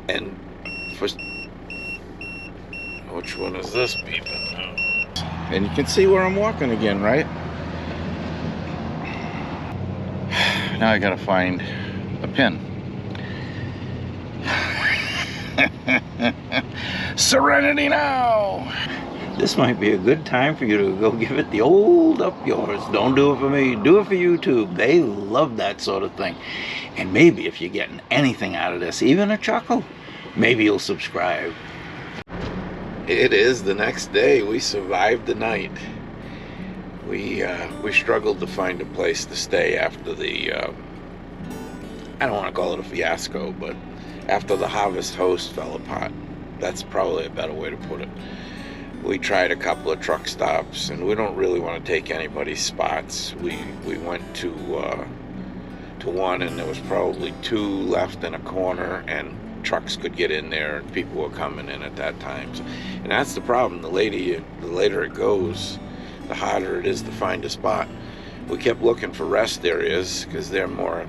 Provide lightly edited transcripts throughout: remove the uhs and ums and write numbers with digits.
And for... Which one is this beeping now? And you can see where I'm walking again, right? Now I gotta find a pin. Serenity now! This might be a good time for you to go give it the old up yours. Don't do it for me, do it for YouTube. They love that sort of thing. And maybe if you're getting anything out of this, even a chuckle, maybe you'll subscribe. It is the next day. We survived the night. We struggled to find a place to stay after the, I don't want to call it a fiasco, but after the Harvest Host fell apart. That's probably a better way to put it. We tried a couple of truck stops, and we don't really want to take anybody's spots. We went to one, and there was probably 2 left in a corner, and trucks could get in there, and people were coming in at that time. And that's the problem. The later it goes, the harder it is to find a spot. We kept looking for rest areas because they're more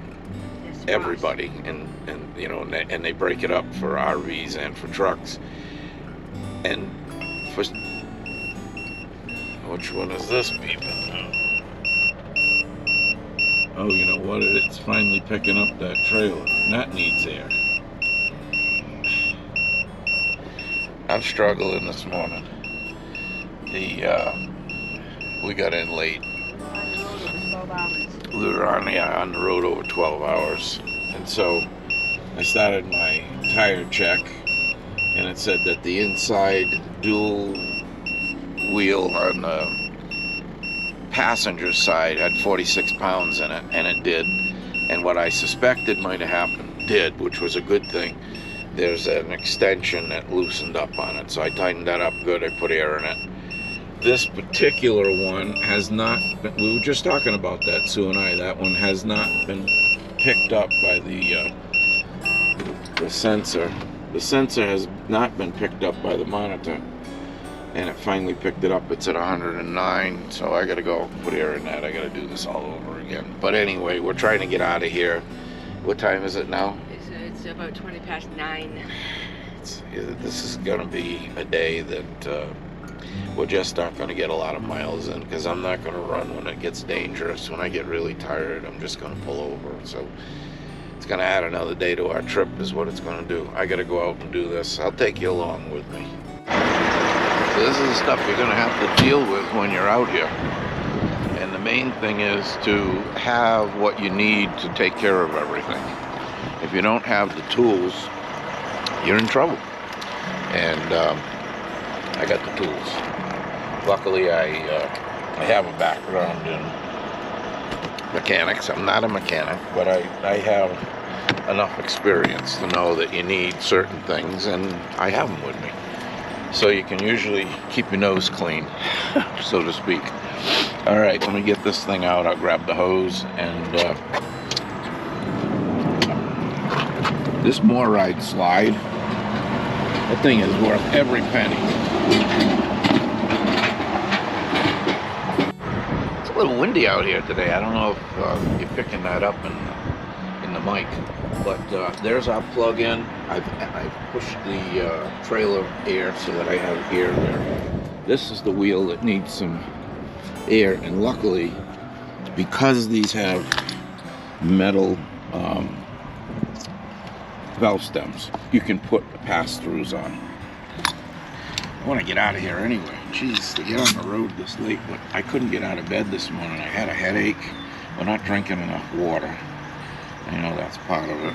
everybody, and you know, and they break it up for RVs and for trucks. And for... Which one is this beeping now? Oh, you know what? It's finally picking up that trailer. That needs air. I'm struggling this morning. We got in late. We were on the road over 12 hours. And so I started my tire check, and it said that the inside dual wheel on the passenger side had 46 pounds in it, and it did. And what I suspected might have happened did, which was a good thing. There's an extension that loosened up on it, so I tightened that up good. I put air in it. This particular one has not been, we were just talking about that, Sue and I, that one has not been picked up by the sensor. The sensor has not been picked up by the monitor, and it finally picked it up. It's at 109, so I gotta go put air in that. I gotta do this all over again. But anyway, we're trying to get out of here. What time is it now? It's about 20 past 9. This is gonna be a day that we're just not going to get a lot of miles in, because I'm not going to run when it gets dangerous. When I get really tired, I'm just going to pull over. So it's going to add another day to our trip is what it's going to do. I got to go out and do this. I'll take you along with me. So this is the stuff you're going to have to deal with when you're out here. And the main thing is to have what you need to take care of everything. If you don't have the tools, you're in trouble. And I got the tools. Luckily, I have a background in mechanics. I'm not a mechanic, but I have enough experience to know that you need certain things, and I have them with me. So you can usually keep your nose clean, so to speak. All right, let me get this thing out. I'll grab the hose, and this MoRryde slide, that thing is worth every penny. It's a little windy out here today. I don't know if you're picking that up in the mic, but there's our plug-in. I've pushed the trailer air so that I have air there. This is the wheel that needs some air, and luckily, because these have metal valve stems, you can put the pass-throughs on. I want to get out of here anyway. Jeez, to get on the road this late, but I couldn't get out of bed this morning. I had a headache. We're not drinking enough water. I know that's part of it.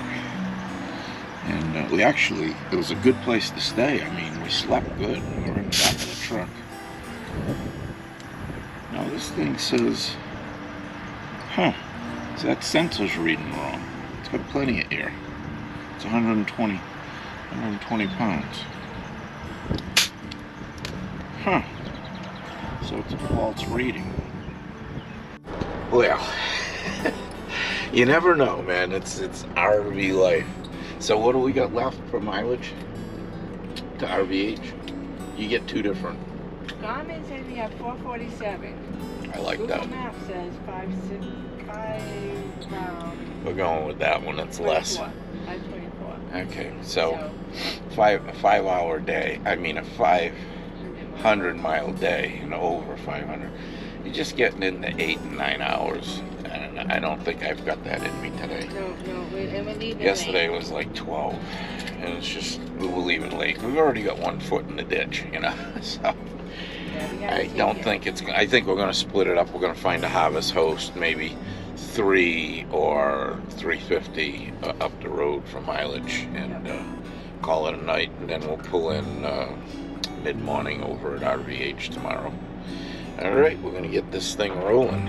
And it was a good place to stay. I mean, we slept good. We were in the back of the truck. Now this thing says, so that sensor's reading wrong. It's got plenty of air. It's 120 pounds. So it's a false reading. Well, you never know, man. It's RV life. So what do we got left for mileage to RVH? You get 2 different. Garmin says we have 447. I like Google that. Map says 565. We're going with that one. It's less. 524. Okay, so 5 hour day. I mean a 500-mile day and over 500. You're just getting into 8 and 9 hours, and I don't think I've got that in me today. No, we're leaving Yesterday late. was like 12, and it's just we were leaving late. We've already got one foot in the ditch, you know. So Yeah, we gotta I take don't it. think it's. I think we're going to split it up. We're going to find a harvest host, maybe 3 or 350 up the road for mileage, and call it a night. And then we'll pull in mid-morning over at RVH tomorrow. All right, we're going to get this thing rolling.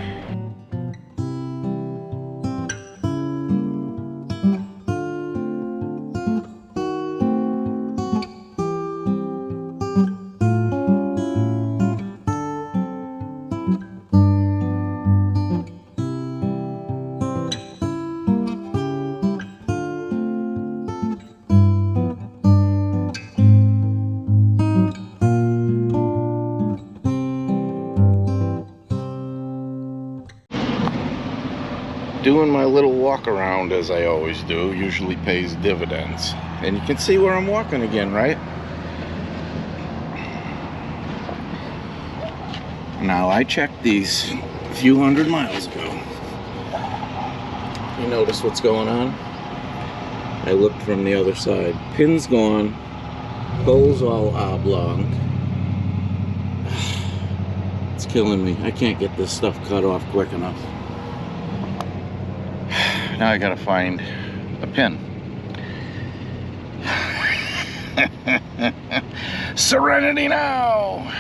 Doing my little walk around as I always do usually pays dividends. And you can see where I'm walking again, right? Now I checked these a few hundred miles ago. You notice what's going on? I looked from the other side. Pin's gone. Hole's all oblong. It's killing me. I can't get this stuff cut off quick enough. Now I gotta find a pin. Serenity now!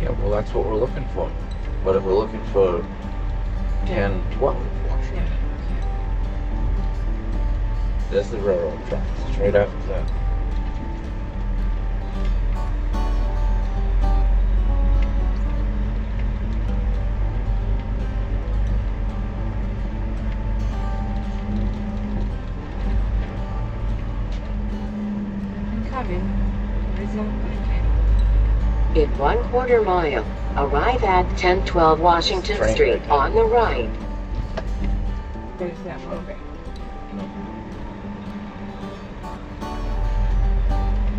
Yeah, well, that's what we're looking for. But if we're looking for 10, 12 Washington. There's the railroad tracks. It's right after that. Coming. In 1/4 mile, arrive at 1012 Washington Train Street right there. on the right. There's that moving.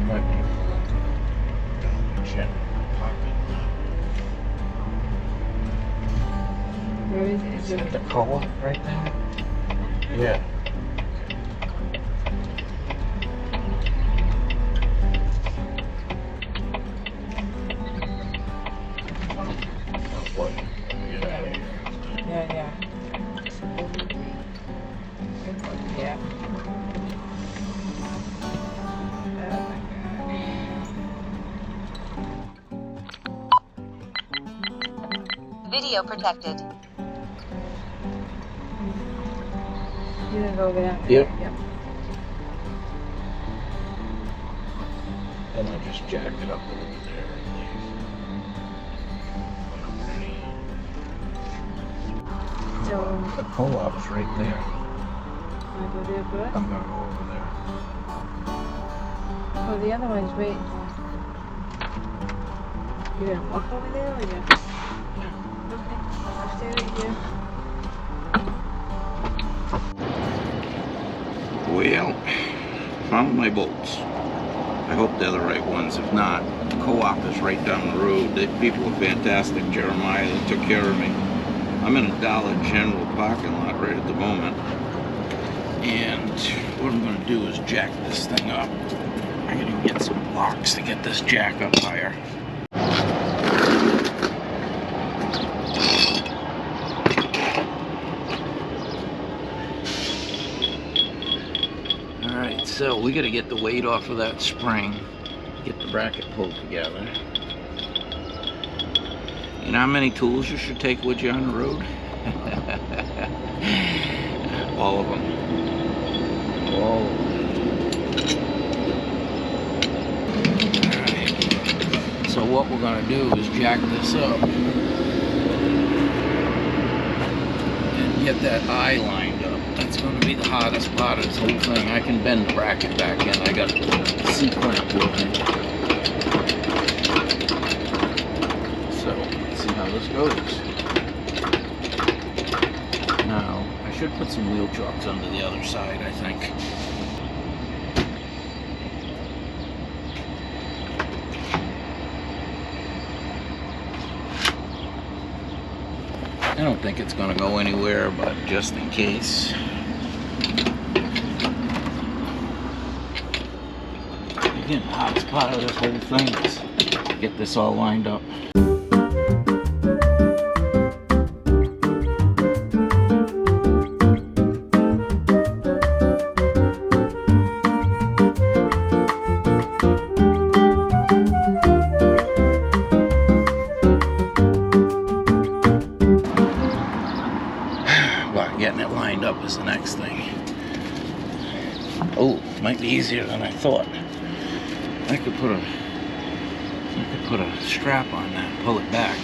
Might be down the chin. Where is it? Is Is it? that the co-op right there? Yeah. Yeah. Yeah. Oh my God. Video protected. You gonna go over there? Yep. Yep. And I just jacked it up over there. So, The co-op's right there. wanna go there first? I'm gonna go over there. Oh, the other one's waiting. You gonna walk over there or you? Okay, I'll stay right here. Well, found my bolts. I hope they're the right ones. If not, the co-op is right down the road. The people are fantastic. Jeremiah, they took care of me. I'm in a Dollar General parking lot right at the moment. And what I'm going to do is jack this thing up. I'm going to get some blocks to get this jack up higher. Alright, so we got to get the weight off of that spring. Get the bracket pulled together. You know how many tools you should take with you on the road? All of them. All of them. Alright. So what we're going to do is jack this up. And get that eye lined up. That's going to be the hardest part of this whole thing. I can bend the bracket back in. I got a C-clamp with me. So, let's see how this goes. Now, I should put some wheel chocks under the other side, I think. I don't think it's going to go anywhere, but just in case. Again, the hardest part of this whole thing is get this all lined up. Getting it lined up is the next thing. Oh, might be easier than I thought. I could put a strap on that and pull it back.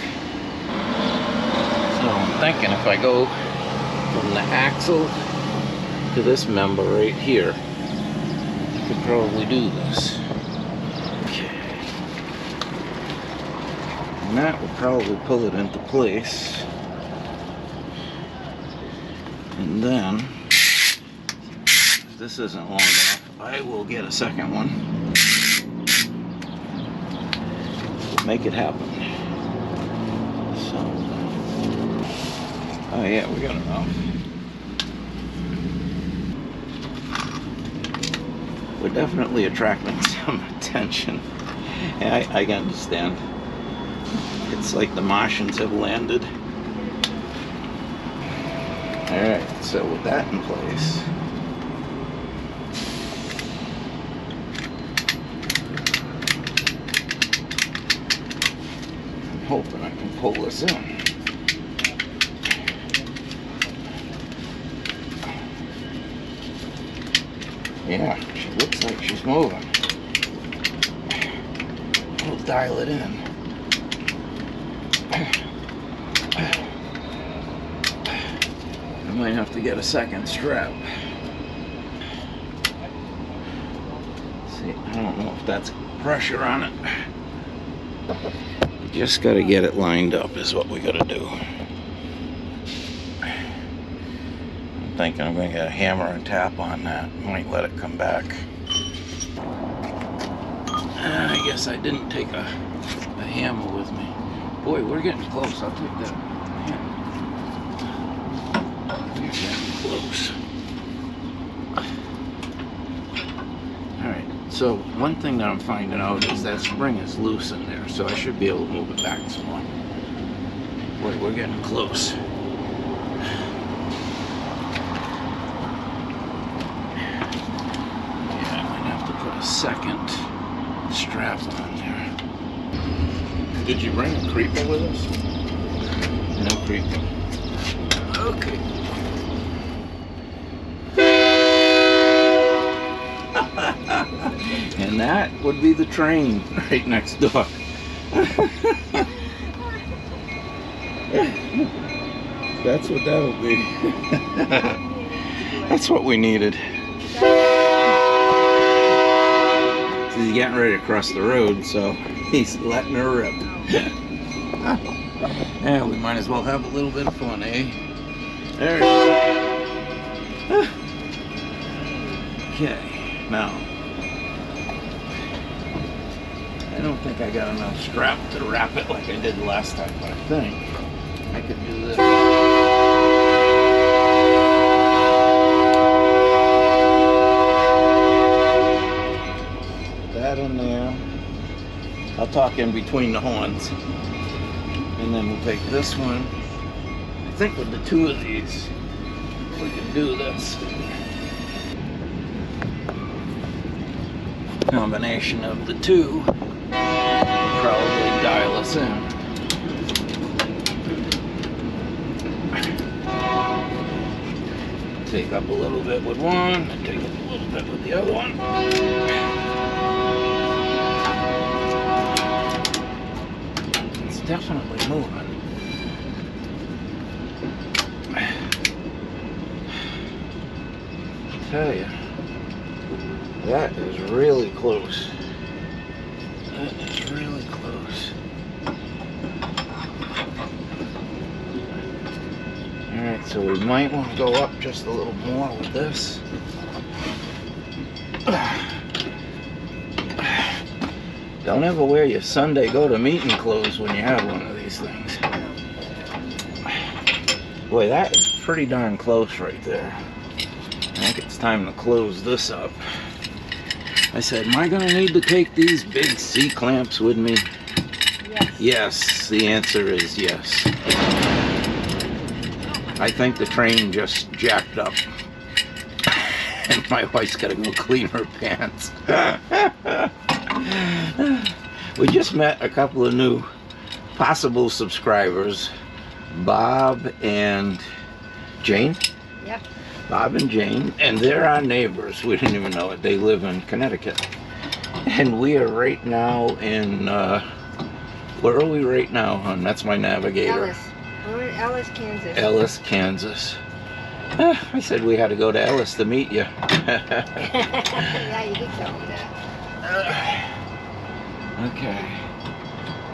So I'm thinking if I go from the axle to this member right here, I could probably do this. Okay. And that will probably pull it into place. And then, if this isn't long enough, I will get a second one. Make it happen. So, oh yeah, we got enough. We're definitely attracting some attention. Yeah, I can understand. It's like the Martians have landed. Alright, so with that in place, I'm hoping I can pull this in. Yeah, she looks like she's moving. We'll dial it in. I might have to get a second strap. See, I don't know if that's pressure on it. You just got to get it lined up is what we got to do. I'm thinking I'm going to get a hammer and tap on that. Might let it come back. I guess I didn't take a hammer with me. Boy, we're getting close. I'll take that hammer. Close. Alright, so one thing that I'm finding out is that spring is loose in there, so I should be able to move it back some more. Boy, we're getting close. Yeah, I might have to put a second strap on there. Did you bring a creeper with us? No creeper. Okay. And that would be the train right next door. That's what that'll be. That's what we needed. He's getting ready to cross the road, so he's letting her rip. Yeah, we might as well have a little bit of fun, eh? There it is. Okay, now. I don't think I got enough strap to wrap it like I did last time, but I think I could do this. talk in between the horns. And then we'll take this one. I think with the two of these, we can do this. Combination of the two will probably dial us in. Take up a little bit with one, and take up a little bit with the other one. It's definitely moving. I tell you, that is really close. That is really close. Alright, so we might want to go up just a little more with this. Don't ever wear your Sunday go-to-meeting clothes when you have one of these things. Boy, that is pretty darn close right there. I think it's time to close this up. I said, am I going to need to take these big C-clamps with me? Yes. Yes, the answer is yes. I think the train just jacked up. And my wife's got to go clean her pants. We just met a couple of new possible subscribers, Bob and Jane. Yep. Bob and Jane, and they're our neighbors. We didn't even know it. They live in Connecticut. And we are right now in, where are we right now, hon? That's my navigator. Ellis. We're in Ellis, Kansas. Ellis, Kansas. I said we had to go to Ellis to meet you. Yeah, you did tell me that. Okay.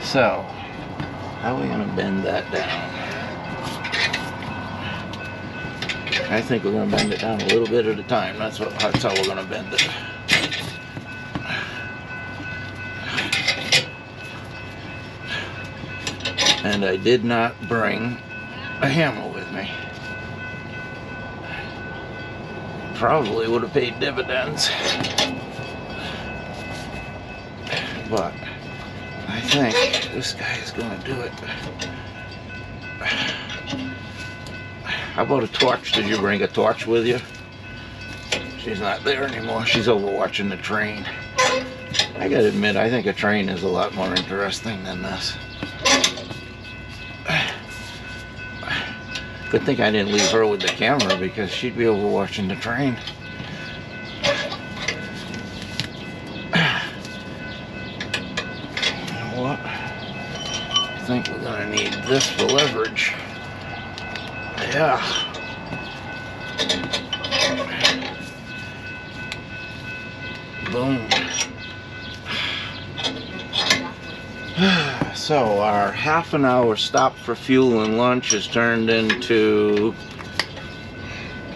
So, how are we going to bend that down? I think we're going to bend it down a little bit at a time. That's how we're going to bend it. And I did not bring a hammer with me. Probably would have paid dividends. But I think this guy is going to do it. How about a torch? Did you bring a torch with you? She's not there anymore. She's over watching the train. I gotta admit, I think a train is a lot more interesting than this. Good thing I didn't leave her with the camera because she'd be over watching the train. You know what? I think we're gonna need this for leverage. Yeah. Boom. So our half an hour stop for fuel and lunch has turned into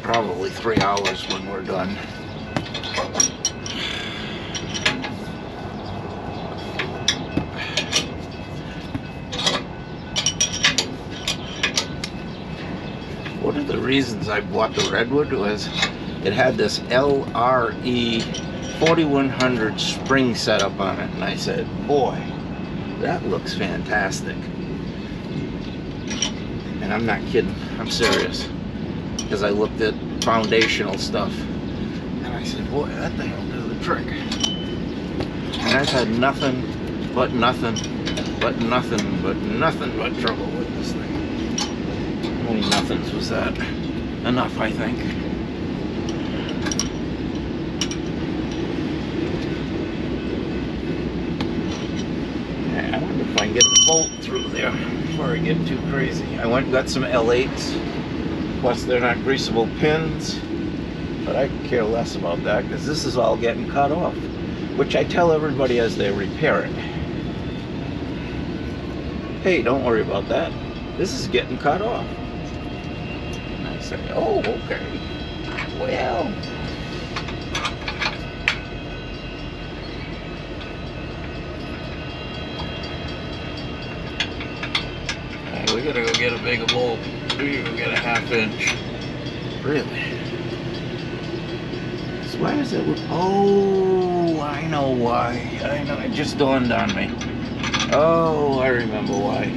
probably 3 hours when we're done. One of the reasons I bought the Redwood was it had this LRE 4100 spring setup on it, and I said, boy, that looks fantastic. And I'm not kidding, I'm serious. Because I looked at foundational stuff, and I said, boy, that thing will do the trick. And I've had nothing but trouble with this thing. How many nothings was that? Enough, I think. Yeah, I wonder if I can get a bolt through there before I get too crazy. I went and got some L8s. Plus, they're not greasable pins. But I could care less about that because this is all getting cut off. Which I tell everybody as they repair it. Hey, don't worry about that. This is getting cut off. And I say, oh, okay. Well. Hey, we gotta go get a bigger bolt. We go get a 1/2 inch. Really? So why is it? Oh, I know why. I know. It just dawned on me. Oh, I remember why.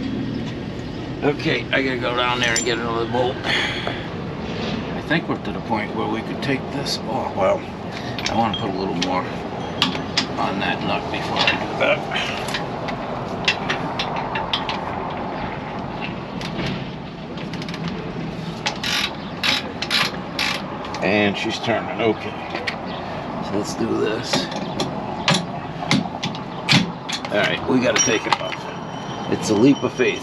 Okay, I gotta go down there and get another bolt. I think we're to the point where we could take this off. Well, I want to put a little more on that nut before I do that. And she's turning. Okay. So let's do this. Alright, we gotta take it off. It's a leap of faith.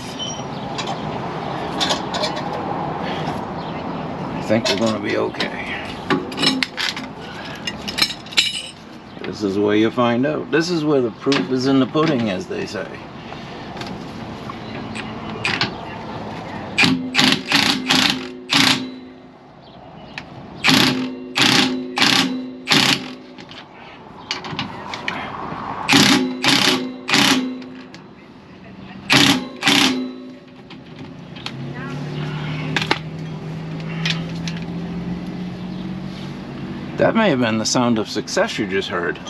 I think we're gonna be okay. This is where you find out. This is where the proof is in the pudding, as they say. That may have been the sound of success you just heard.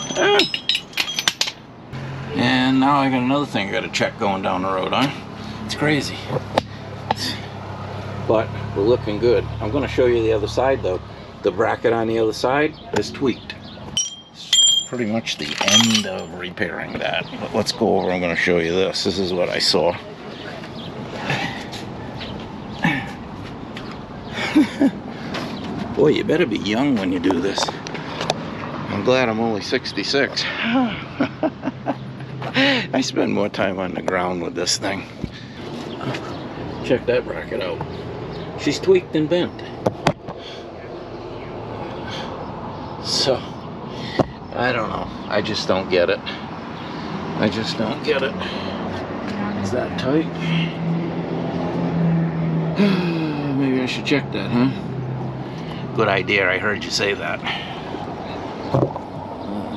And now I got another thing I gotta check going down the road, huh? It's crazy. But we're looking good. I'm gonna show you the other side though. The bracket on the other side is tweaked. It's pretty much the end of repairing that. But let's go over, I'm gonna show you this. This is what I saw. Boy, you better be young when you do this. I'm glad I'm only 66. I spend more time on the ground with this thing. Check that bracket out. She's tweaked and bent. So, I don't know. I just don't get it. I just don't get it. Is that tight? Maybe I should check that, huh? Good idea, I heard you say that.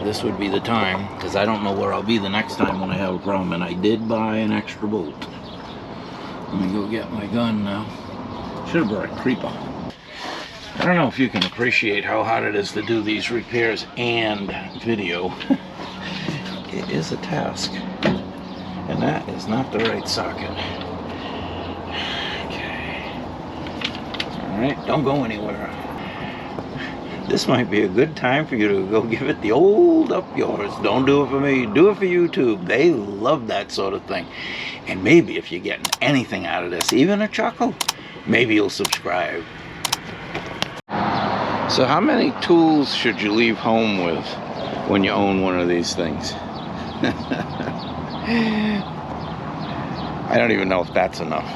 This would be the time, because I don't know where I'll be the next time when I have a problem, and I did buy an extra bolt. Let me go get my gun now. Should have brought a creeper. I don't know if you can appreciate how hard it is to do these repairs and video. It is a task, and that is not the right socket. Okay. Alright, don't go anywhere. This might be a good time for you to go give it the old up yours. Don't do it for me, do it for YouTube. They love that sort of thing. And maybe if you're getting anything out of this, even a chuckle, maybe you'll subscribe. So how many tools should you leave home with when you own one of these things? I don't even know if that's enough.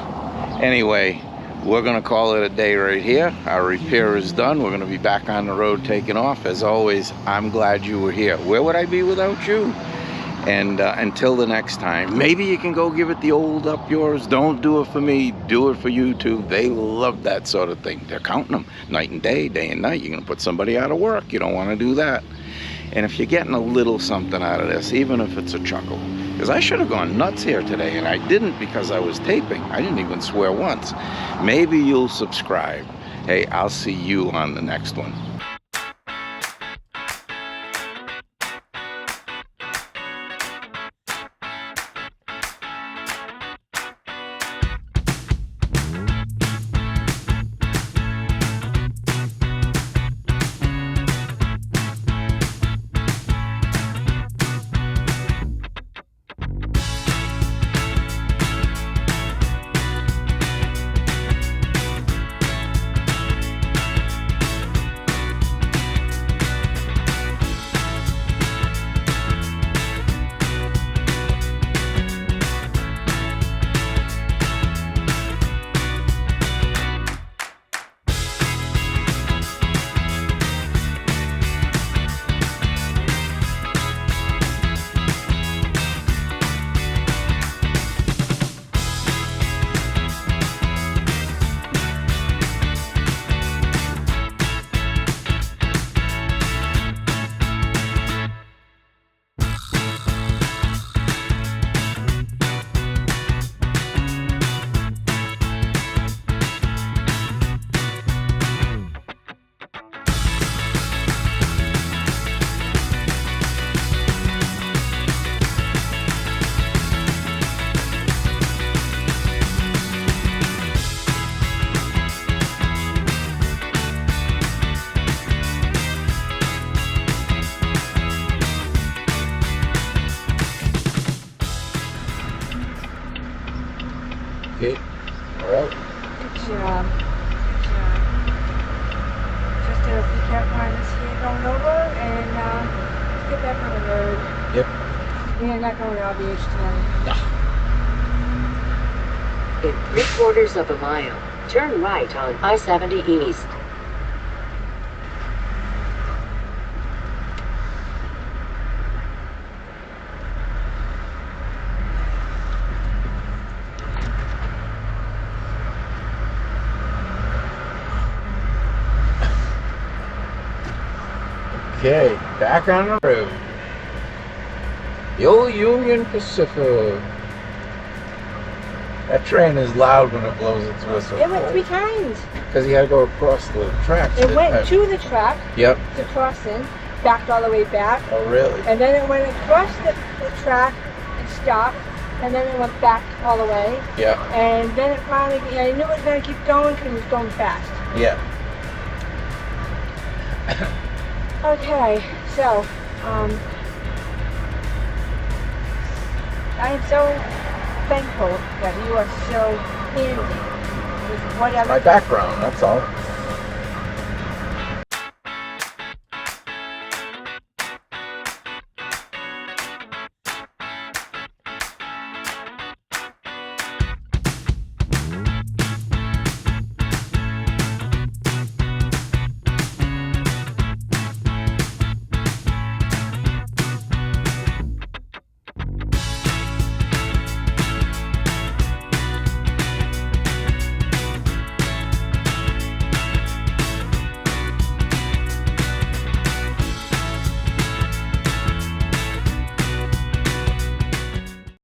Anyway, we're going to call it a day right here. Our repair is done. We're going to be back on the road taking off. As always, I'm glad you were here. Where would I be without you? And until the next time, maybe you can go give it the old up yours. Don't do it for me. Do it for YouTube. They love that sort of thing. They're counting them night and day and night. You're going to put somebody out of work. You don't want to do that. And if you're getting a little something out of this, even if it's a chuckle, because I should have gone nuts here today, and I didn't because I was taping. I didn't even swear once. Maybe you'll subscribe. Hey, I'll see you on the next one. going over and let's get back on the road. Yep. We are not going LBH tonight. In 3/4 of a mile, turn right on I-70 East. Okay, back on the road. The old Union Pacific. That train is loud when it blows its whistle. It went 3 times. Because you had to go across the tracks. It went to the track, Yep. to crossing, backed all the way back, Oh, really? and then it went across the track and stopped, and then it went back all the way, Yeah. and then it finally, I knew it was going to keep going because it was going fast. Yeah. Okay, so, I am so thankful that you are so handy with whatever. My background, that's all.